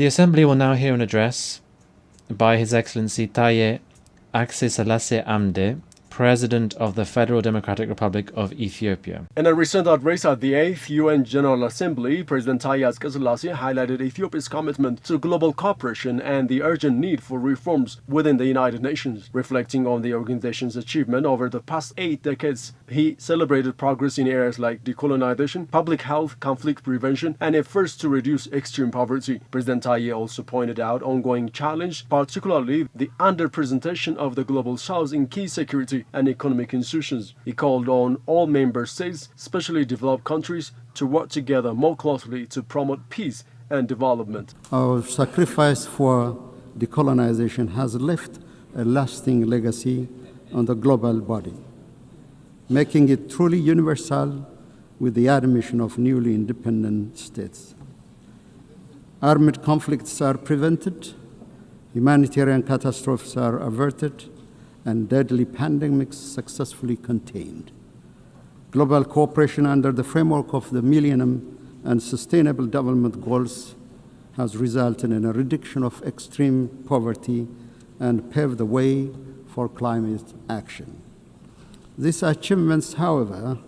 The Assembly will now hear an address by His Excellency Taye Atske-Selassie Amde, President of the Federal Democratic Republic of Ethiopia. In a recent address at the 8th UN General Assembly, President Taye Atske-Selassie highlighted Ethiopia's commitment to global cooperation and the urgent need for reforms within the United Nations. Reflecting on the organization's achievement over the past 8 decades, he celebrated progress in areas like decolonization, public health, conflict prevention, and efforts to reduce extreme poverty. President Taye also pointed out ongoing challenge, particularly the underrepresentation of the Global South in key security and economic institutions. He called on all member states, especially developed countries, to work together more closely to promote peace and development. Our sacrifice for decolonization has left a lasting legacy on the global body, making it truly universal with the admission of newly independent states. Armed conflicts are prevented, humanitarian catastrophes are averted, and deadly pandemics successfully contained. Global cooperation under the framework of the Millennium and Sustainable Development Goals has resulted in a reduction of extreme poverty and paved the way for climate action. These achievements, however,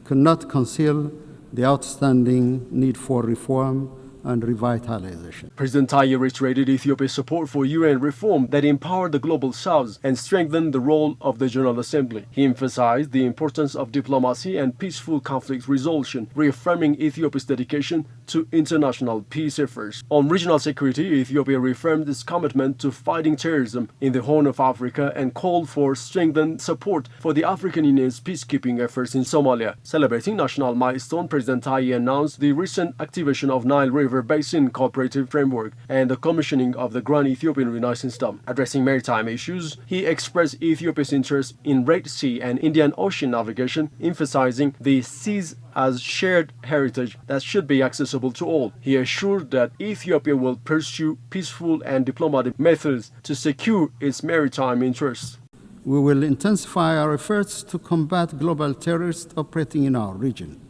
cannot conceal the outstanding need for reform and revitalization. President Taye reiterated Ethiopia's support for UN reform that empowered the Global South and strengthened the role of the General Assembly. He emphasized the importance of diplomacy and peaceful conflict resolution, reaffirming Ethiopia's dedication to international peace efforts. On regional security, Ethiopia reaffirmed its commitment to fighting terrorism in the Horn of Africa and called for strengthened support for the African Union's peacekeeping efforts in Somalia. Celebrating national milestone, President Taye announced the recent activation of Nile River Basin Cooperative Framework and the commissioning of the Grand Ethiopian Renaissance Dam. Addressing maritime issues, he expressed Ethiopia's interest in Red Sea and Indian Ocean navigation, emphasizing the seas as shared heritage that should be accessible to all. He assured that Ethiopia will pursue peaceful and diplomatic methods to secure its maritime interests. We will intensify our efforts to combat global terrorists operating in our region.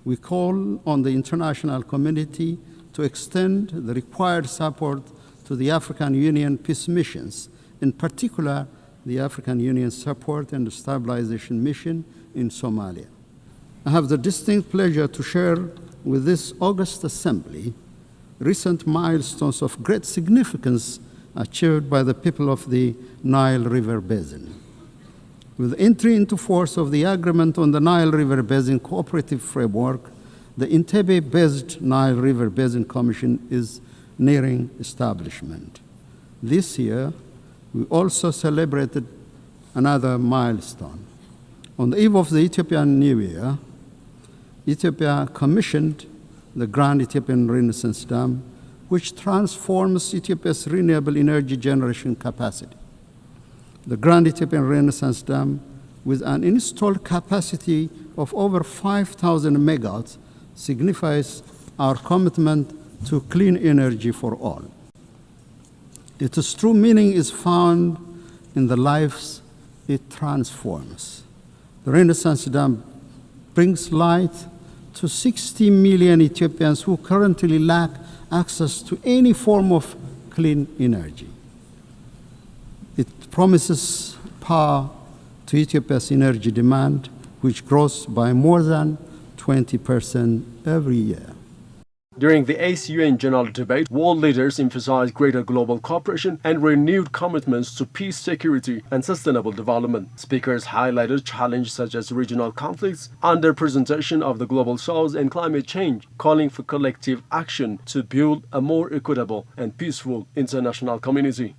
We call on the international community to extend the required support to the African Union peace missions, in particular the African Union Support and Stabilization Mission in Somalia. I have the distinct pleasure to share with this august assembly recent milestones of great significance achieved by the people of the Nile River Basin. With entry into force of the agreement on the Nile River Basin Cooperative Framework, the Entebbe-based Nile River Basin Commission is nearing establishment. This year, we also celebrated another milestone. On the eve of the Ethiopian New Year, Ethiopia commissioned the Grand Ethiopian Renaissance Dam, which transforms Ethiopia's renewable energy generation capacity. The Grand Ethiopian Renaissance Dam, with an installed capacity of over 5,000 megawatts, signifies our commitment to clean energy for all. Its true meaning is found in the lives it transforms. The Renaissance Dam brings light to 60 million Ethiopians who currently lack access to any form of clean energy. It promises power to Ethiopia's energy demand, which grows by more than 20% every year. During the 8th UN General Debate, world leaders emphasized greater global cooperation and renewed commitments to peace, security, and sustainable development. Speakers highlighted challenges such as regional conflicts, underrepresentation of the Global South, and climate change, calling for collective action to build a more equitable and peaceful international community.